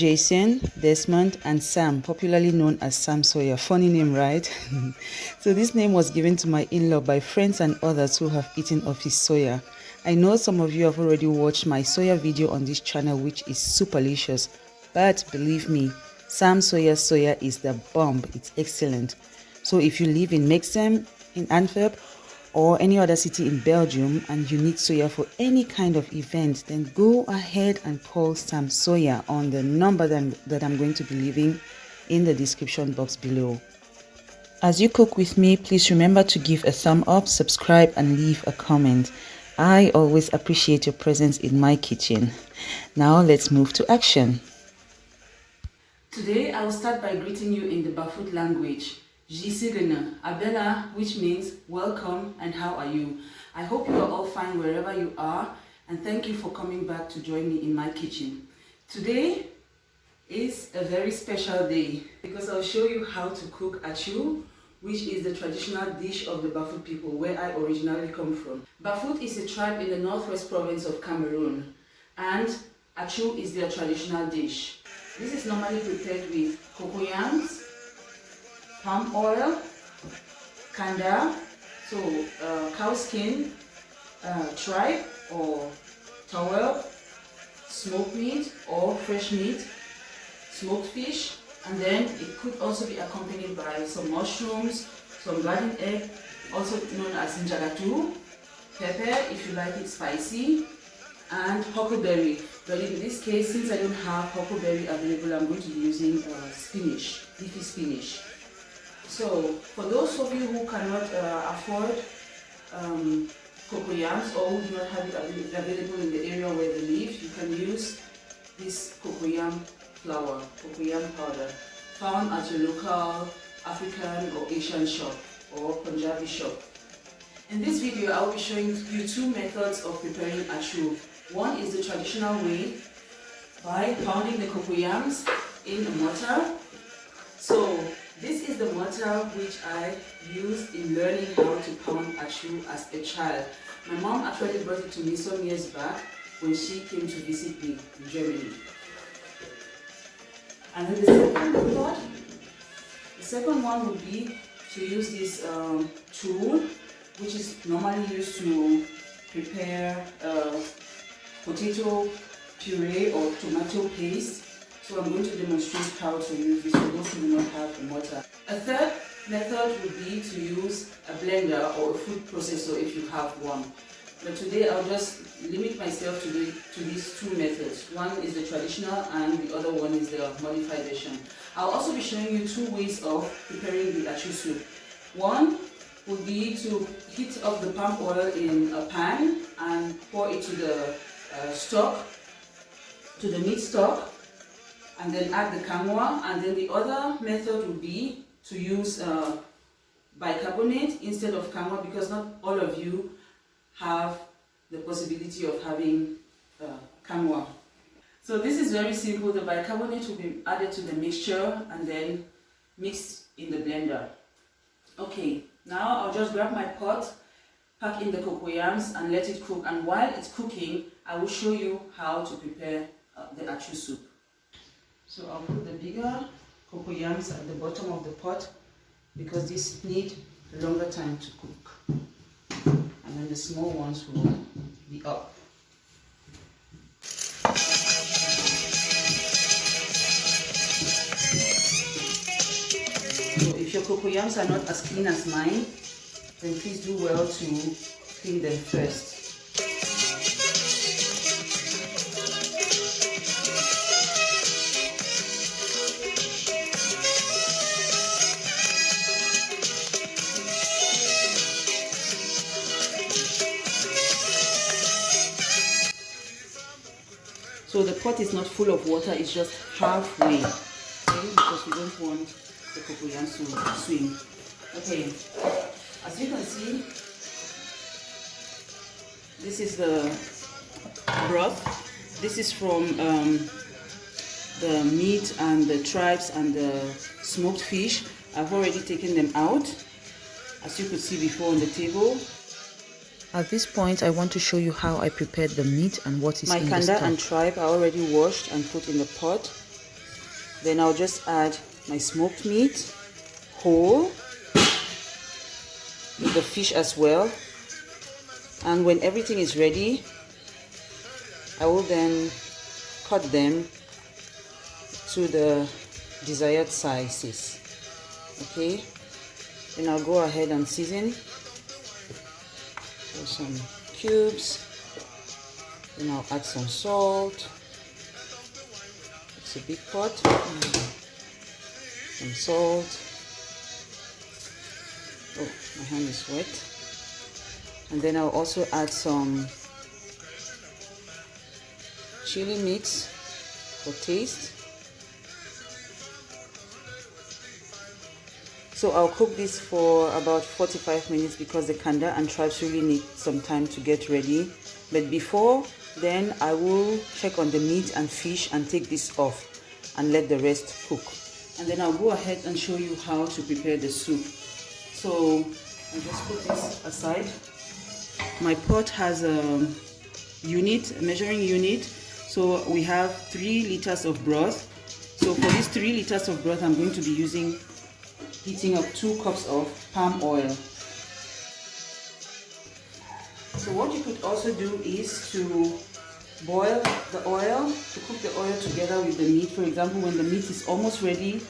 Jason, Desmond, and Sam, popularly known as Sam Sawyer. Funny name, right? So this name was given to my in-law by friends and others who have eaten of his soya. I know some of you have already watched my soya video on this channel, which is superlicious. But believe me, Sam Sawyer's soya is the bomb. It's excellent. So if you live in Mexem, in Antwerp, or any other city in Belgium and you need soya for any kind of event, then go ahead and call Sam Sawyer on the number that I'm going to be leaving in the description box below. As you cook with me, please remember to give a thumb up, subscribe, and leave a comment. I always appreciate your presence in my kitchen. Now let's move to action. Today I will start by greeting you in the Bafut language. Jisigana, Abela, which means welcome and how are you? I hope you are all fine wherever you are, and thank you for coming back to join me in my kitchen. Today is a very special day because I'll show you how to cook achu, which is the traditional dish of the Bafut people where I originally come from. Bafut is a tribe in the northwest province of Cameroon, and achu is their traditional dish. This is normally prepared with cocoyams, palm oil, kanda, so cow skin, tripe or towel, smoked meat or fresh meat, smoked fish, and then it could also be accompanied by some mushrooms, some garden egg, also known as njagatu, pepper if you like it spicy, and huckleberry. But in this case, since I don't have huckleberry available, I'm going to be using spinach, leafy spinach. So, for those of you who cannot afford cocoyams or who do not have it available in the area where they live, you can use this cocoyam flour, cocoyam powder, found at your local African or Asian shop or Punjabi shop. In this video, I will be showing you two methods of preparing achu. One is the traditional way by pounding the cocoyams in a mortar. So, this is the mortar which I used in learning how to pound achu as a child. My mom actually brought it to me some years back when she came to visit me in Germany. And then the second one would be to use this tool, which is normally used to prepare potato puree or tomato paste. So I'm going to demonstrate how to use this for those who do not have a mortar. A third method would be to use a blender or a food processor if you have one. But today I'll just limit myself to these two methods. One is the traditional and the other one is the modified version. I'll also be showing you two ways of preparing the achu soup. One would be to heat up the palm oil in a pan and pour it to the stock, to the meat stock, and then add the kanwa. And then the other method would be to use bicarbonate instead of kanwa, because not all of you have the possibility of having kanwa. So this is very simple. The bicarbonate will be added to the mixture and then mixed in the blender. Okay, now I'll just grab my pot, pack in the cocoyams and let it cook. And while it's cooking, I will show you how to prepare the achu soup. So I'll put the bigger cocoyams at the bottom of the pot because these need a longer time to cook. And then the small ones will be up. So if your cocoyams are not as clean as mine, then please do well to clean them first. So the pot is not full of water, it's just halfway, okay? Because we don't want the cocoyams to swim. Okay, as you can see, this is the broth. This is from the meat and the tripes and the smoked fish. I've already taken them out, as you could see before on the table. At this point, I want to show you how I prepared the meat and what is in the stock. My kanda and tripe are already washed and put in the pot. Then I'll just add my smoked meat whole, with the fish as well. And when everything is ready, I will then cut them to the desired sizes. Okay, then I'll go ahead and season. So some cubes, then I'll add some salt. It's a big pot. Some salt. Oh, my hand is wet. And then I'll also add some chili mix for taste. So I'll cook this for about 45 minutes because the kanda and tribes really need some time to get ready. But before then, I will check on the meat and fish and take this off and let the rest cook. And then I'll go ahead and show you how to prepare the soup. So I'll just put this aside. My pot has a measuring unit. So we have 3 liters of broth. So for these 3 liters of broth, I'm going to be heating up 2 cups of palm oil. So what you could also do is to boil the oil, to cook the oil together with the meat. For example, when the meat is almost ready,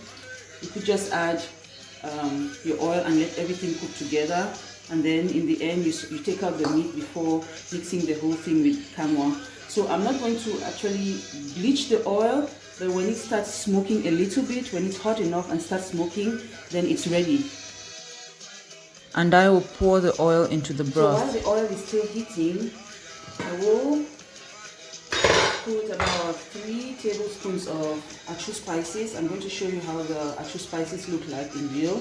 you could just add your oil and let everything cook together. And then in the end, you take out the meat before mixing the whole thing with kanwa. So I'm not going to actually bleach the oil, but when it starts smoking a little bit, when it's hot enough and starts smoking, then it's ready. And I will pour the oil into the broth. So while the oil is still heating, I will put about 3 tablespoons of achu spices. I'm going to show you how the achu spices look like in real.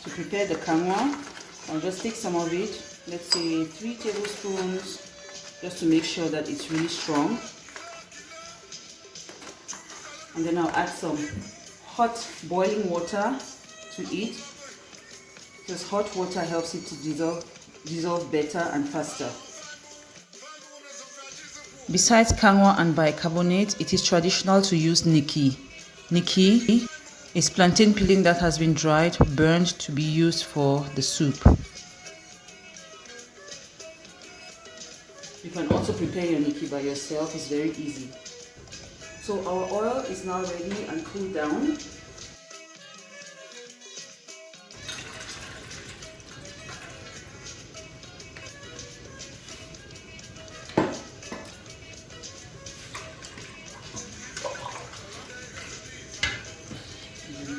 To prepare the kanwa, I'll just take some of it, let's say 3 tablespoons, just to make sure that it's really strong. And then I'll add some hot boiling water to it, because hot water helps it to dissolve better and faster. Besides kanwa and bicarbonate, it is traditional to use niki. Niki is plantain peeling that has been dried, burned to be used for the soup. You can also prepare your niki by yourself, it's very easy. So our oil is now ready and cooled down.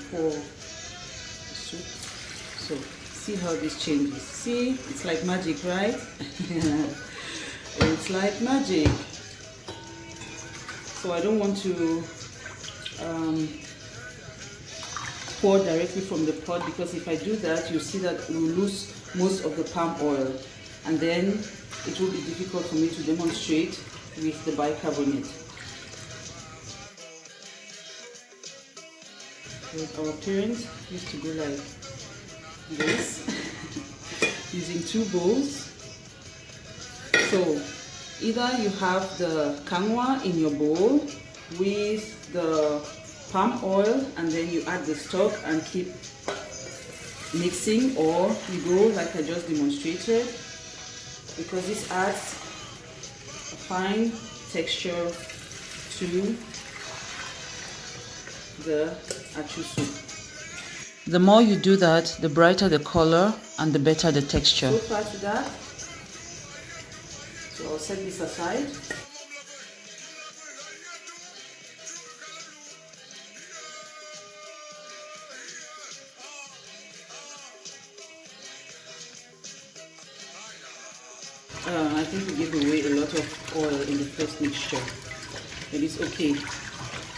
For soup. So see how this changes. See, it's like magic, right? It's like magic. So I don't want to pour directly from the pot, because if I do that, you see that we'll lose most of the palm oil, and then it will be difficult for me to demonstrate with the bicarbonate. Our parents used to go like this, using 2 bowls. So either you have the kanwa in your bowl with the palm oil, and then you add the stock and keep mixing, or you go like I just demonstrated, because this adds a fine texture to the achu soup. The more you do that, the brighter the color and the better the texture. So far to that. So I'll set this aside. I think we gave away a lot of oil in the first mixture. It is okay.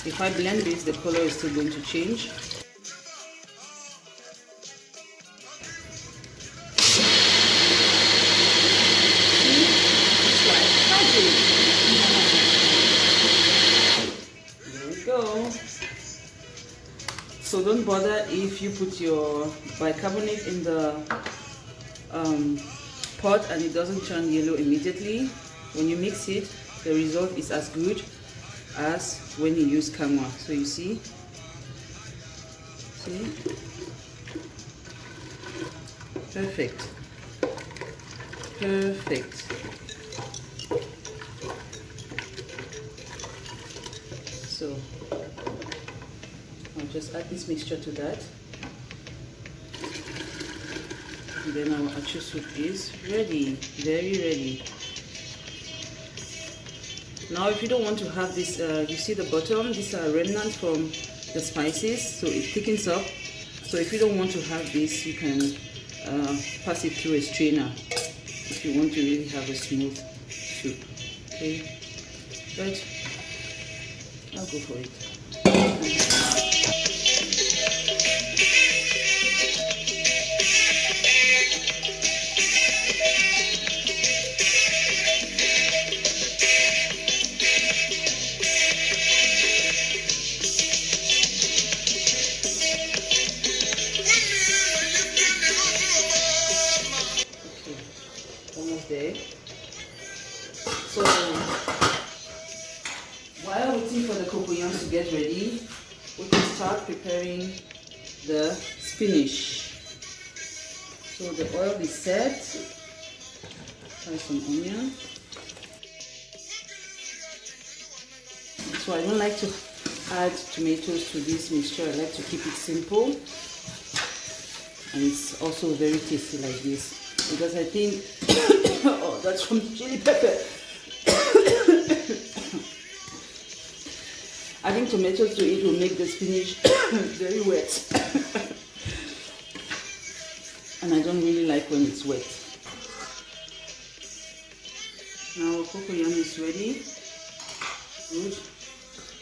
If I blend this, the color is still going to change. It's like magic. There we go. So don't bother if you put your bicarbonate in the spot and it doesn't turn yellow immediately. When you mix it, the result is as good as when you use kanwa. So you see, perfect, perfect. So I'll just add this mixture to that, and then our achu soup is ready, very ready. Now if you don't want to have this, you see the bottom, these are remnants from the spices, so it thickens up. So if you don't want to have this, you can pass it through a strainer if you want to really have a smooth soup. Okay, but I'll go for it. There. So while waiting for the cocoyams to get ready, we can start preparing the spinach. So the oil is set. Try some onion. So I don't like to add tomatoes to this mixture. I like to keep it simple, and it's also very tasty like this, because I think oh, that's from chili pepper. Adding tomatoes to it will make the spinach very wet, and I don't really like when it's wet. Now our cocoyam is ready. Good.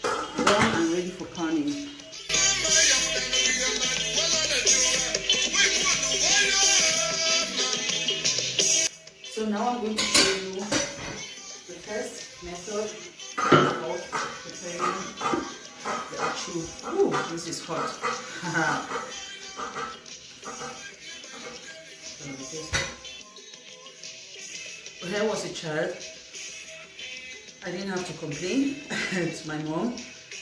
Done and ready for panning. So now I'm going to show you the first method of preparing the achu. Oh, this is hot. When I was a child, I didn't have to complain to my mom,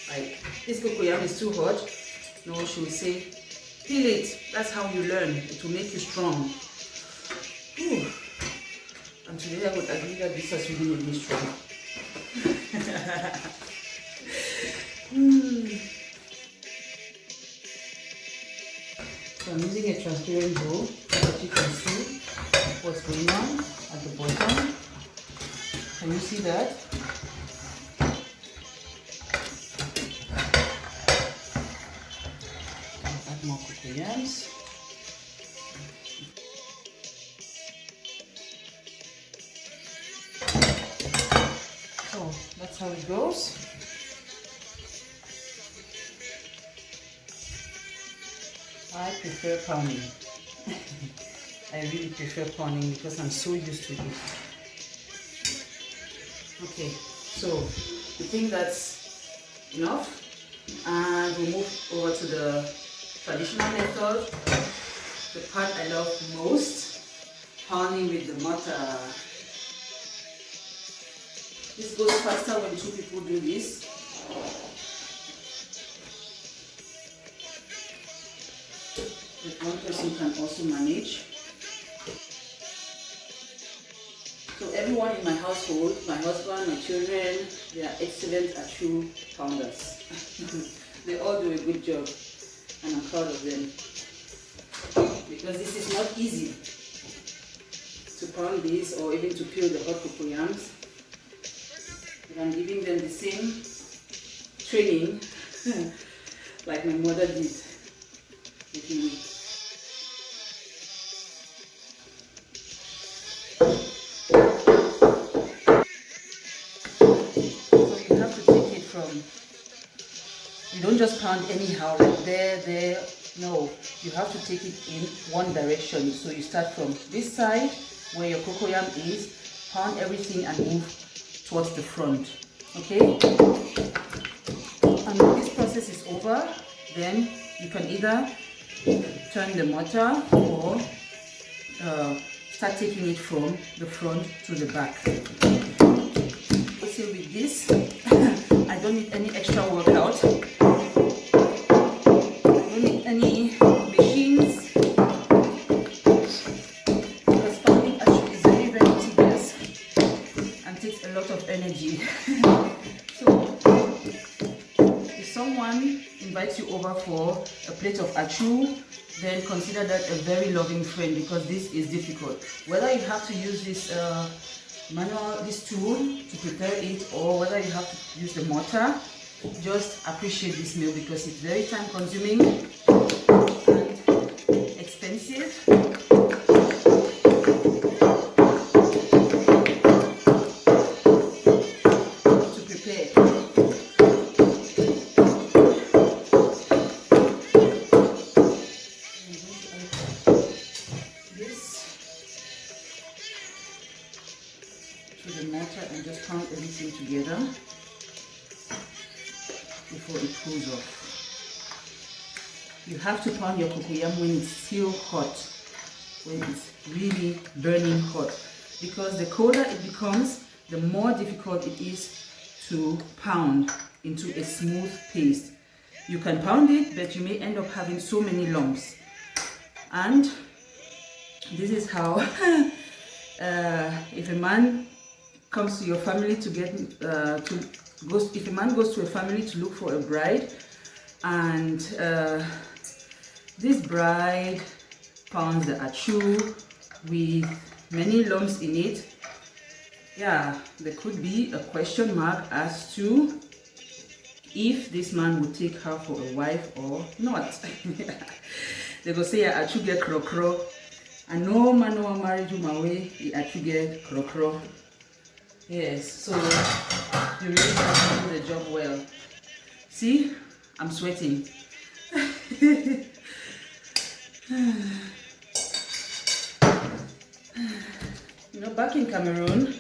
like, this cocoyam is too hot. No, she would say, peel it. That's how you learn. It will make you strong. Ooh. And today I would agree that this has really made me strong. So I'm using a transparent bowl so that you can see what's going on at the bottom. Can you see that? I'll add more cocoyams. So that's how it goes. I prefer pounding. I really prefer pounding because I'm so used to it. Okay, so we think that's enough, and we'll move over to the traditional method, the part I love most, pounding with the mortar. This goes faster when two people do this. But one person can also manage. So everyone in my household, my husband, my children, they are excellent achu pounders. They all do a good job, and I'm proud of them. Because this is not easy to pound this or even to peel the hot cocoyams. But I'm giving them the same training like my mother did with me. You don't just pound anyhow, like there, no. You have to take it in one direction. So you start from this side where your cocoyam is, pound everything and move towards the front. Okay? And when this process is over, then you can either turn the mortar or start taking it from the front to the back. Also with this, I don't need any extra workout. I don't need any machines because pounding actually is very, very tedious and takes a lot of energy. So if someone invites you over for a plate of achu, then consider that a very loving friend, because this is difficult. Whether you have to use this this tool to prepare it, or whether you have to use the mortar, just appreciate this meal because it's very time consuming and expensive. The mortar and just pound everything together before it cools off. You have to pound your cocoyam when it's still hot, when it's really burning hot, because the colder it becomes, the more difficult it is to pound into a smooth paste. You can pound it, but you may end up having so many lumps. And this is how if a man comes to your family to get if a man goes to a family to look for a bride, and this bride pounds the achu with many lumps in it, yeah, there could be a question mark as to if this man would take her for a wife or not. They go say achu get kro kro, and no man no married you my way, achu get kro kro. Yes, so you really have to do the job well. See, I'm sweating. You know, back in Cameroon,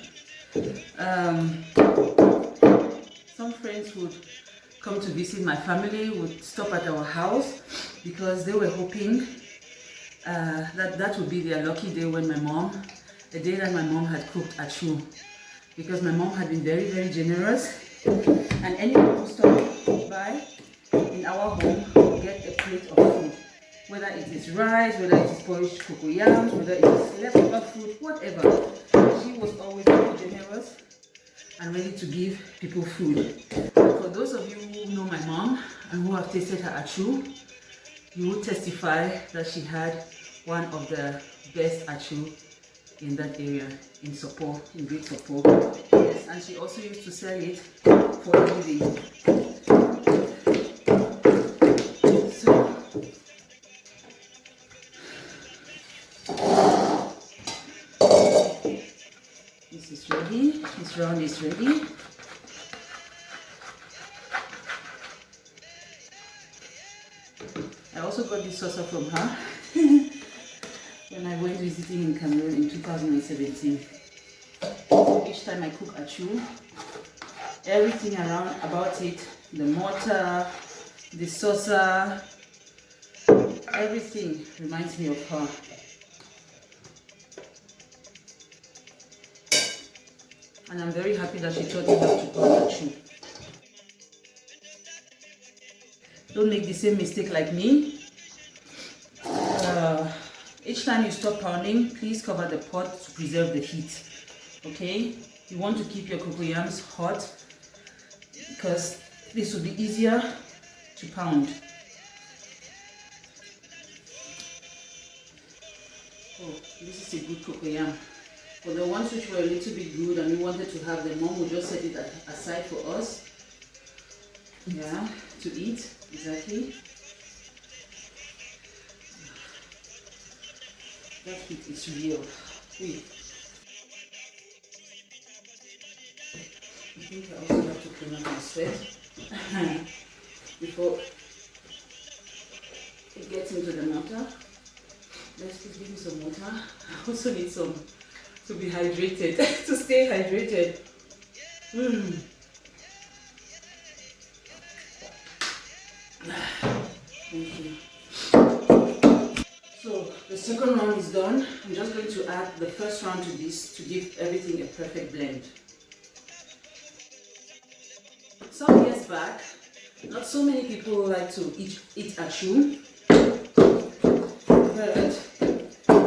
some friends would come to visit my family, would stop at our house because they were hoping that would be their lucky day when the day that my mom had cooked achu. Because my mom had been very, very generous, and anyone who stopped by in our home will get a plate of food, whether it is rice, whether it is poached cocoyams, whether it is leftover food, whatever. She was always very generous and ready to give people food. For those of you who know my mom and who have tasted her achu, you will testify that she had one of the best achu in that area, in Great Support. Yes, and she also used to sell it for a living. So, this is ready. This round is ready. I also got this saucer from her when I went visiting in Cameroon in 2017. So each time I cook achu, everything around about it, the mortar, the saucer, everything reminds me of her. And I'm very happy that she taught me how to pound achu. Don't make the same mistake like me. Each time you stop pounding, please cover the pot to preserve the heat. Okay? You want to keep your cocoyams hot because this will be easier to pound. Oh, this is a good cocoyam. For the ones which were a little bit good and we wanted to have them, Mom will just set it aside for us. Yeah, to eat. Exactly. That heat is real. Wait. I think I also have to clean up my sweat before it gets into the mortar. Let's please give me some water. I also need some to be hydrated, to stay hydrated. Thank you. So the The second round is done. I'm just going to add the first round to this to give everything a perfect blend. Some years back, not so many people like to eat achu, but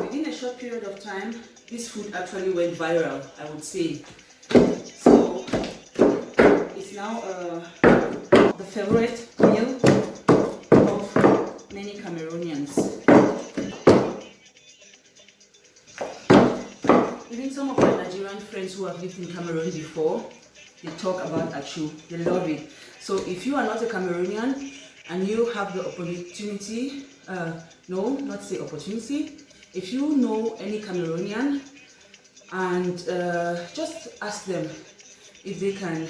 within a short period of time, this food actually went viral, I would say. So it's now the favorite meal of many Cameroonians. Even some of my Nigerian friends who have lived in Cameroon before, they talk about achu. They love it. So if you are not a Cameroonian and you have the opportunity, not say opportunity, if you know any Cameroonian, and just ask them if they can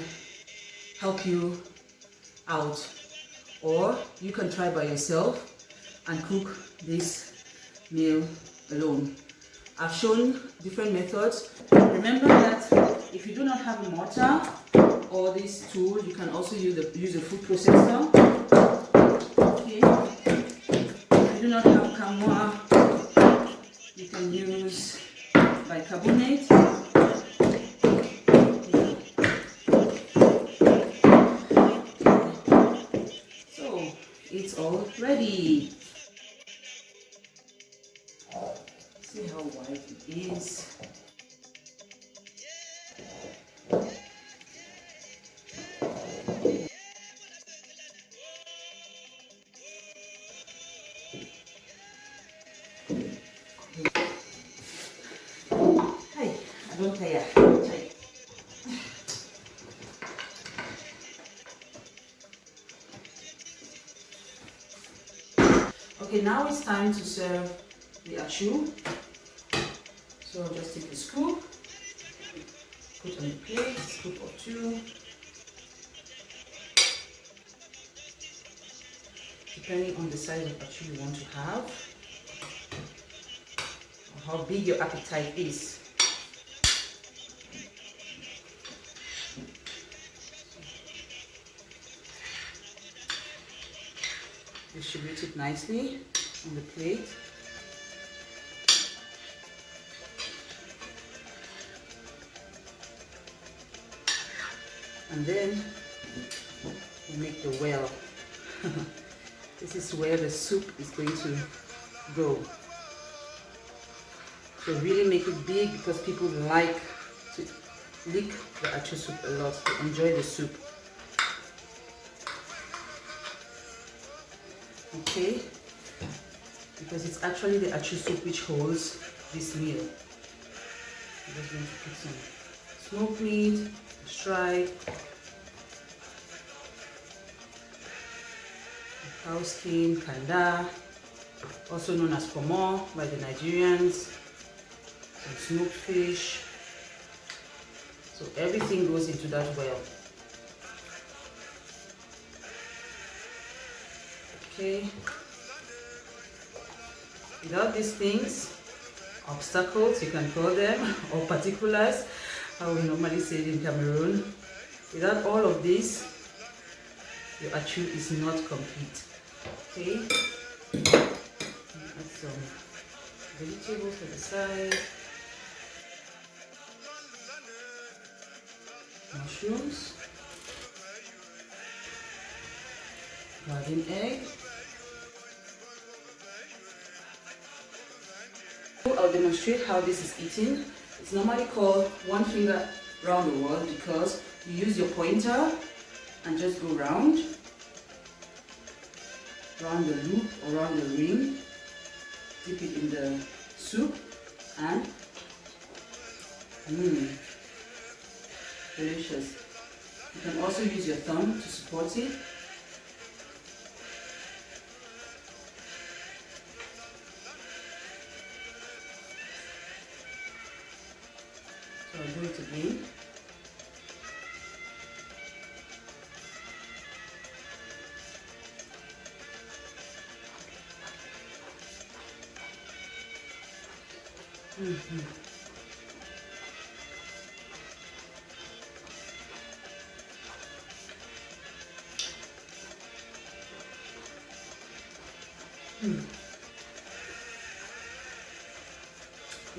help you out, or you can try by yourself and cook this meal alone. I've shown different methods. Remember that if you do not have a mortar or this tool, you can also use a food processor. Okay. If you do not have Camois, you can use bicarbonate. So it's all ready. See how white it is. Hi, I don't tire. Okay, now it's time to serve the achu. So just take a scoop, put on the plate, a scoop or two, depending on the size of achu you want to have, or how big your appetite is. Distribute it nicely on the plate. And then we make the well. This is where the soup is going to go. So really make it big because people like to lick the achu soup a lot. They enjoy the soup. Okay, because it's actually the achu soup which holds this meal. I'm just going to put some smoked meat, stripe, cow skin, kanda, also known as pomo by the Nigerians, some smoked fish. So everything goes into that well. Okay. Without these things, obstacles you can call them, or particulars, how we normally say it in Cameroon, without all of this, your achu is not complete. Okay, add some vegetables to the side, mushrooms, garden egg. I'll demonstrate how this is eaten. It's normally called one finger round the world because you use your pointer and just go round the loop or round the ring, dip it in the soup, and delicious. You can also use your thumb to support it. So I'll do it again.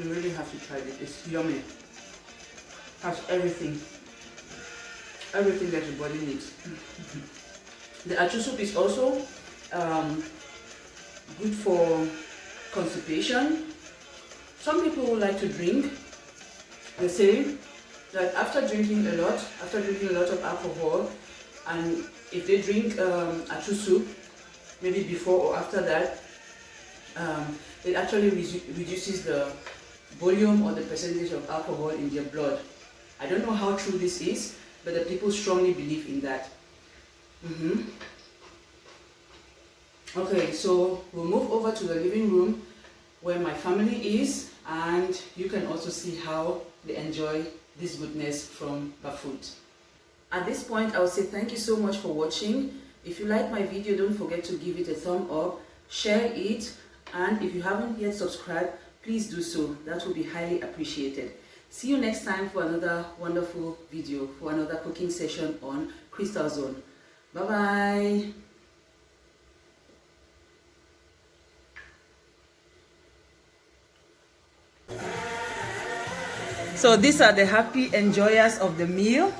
You really have to try it. It's yummy. Has everything. Everything that your body needs. The achu soup is also good for constipation. Some people like to drink. They say that after drinking a lot of alcohol, and if they drink achu soup, maybe before or after that, it actually reduces the volume or the percentage of alcohol in their blood. I don't know how true this is, but the people strongly believe in that. Okay, so we'll move over to the living room where my family is, and you can also see how they enjoy this goodness from Bafut. At this point, I will say thank you so much for watching. If you like my video, don't forget to give it a thumb up, share it, and if you haven't yet subscribed, please do so. That will be highly appreciated. See you next time for another wonderful video, for another cooking session on Crystal Zone. Bye bye. So these are the happy enjoyers of the meal.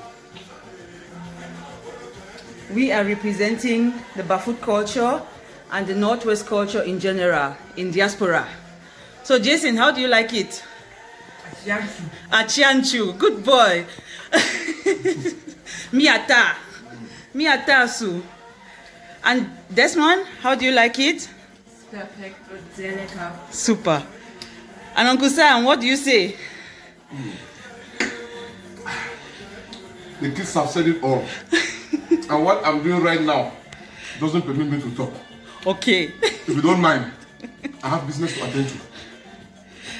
We are representing the Bafut culture and the Northwest culture in general, in diaspora. So Jason, how do you like it? Achianchu, good boy. Miata su. And Desmond, how do you like it? Perfect, Zeneca. Super. And Uncle Sam, what do you say? The kids have said it all. And what I'm doing right now doesn't permit me to talk. Okay. If you don't mind, I have business to attend to.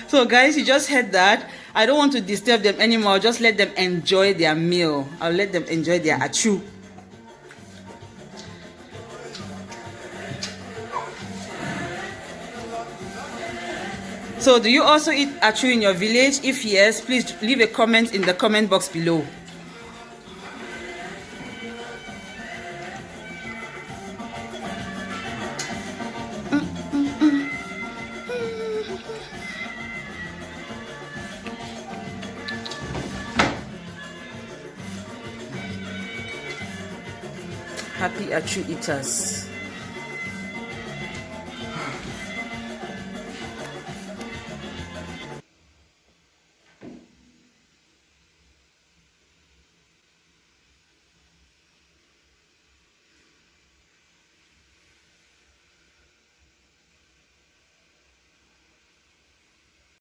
So guys, you just heard that. I don't want to disturb them anymore. I'll just let them enjoy their meal. I'll let them enjoy their achu. So do you also eat achu in your village? If yes, please leave a comment in the comment box below. Happy achu eaters.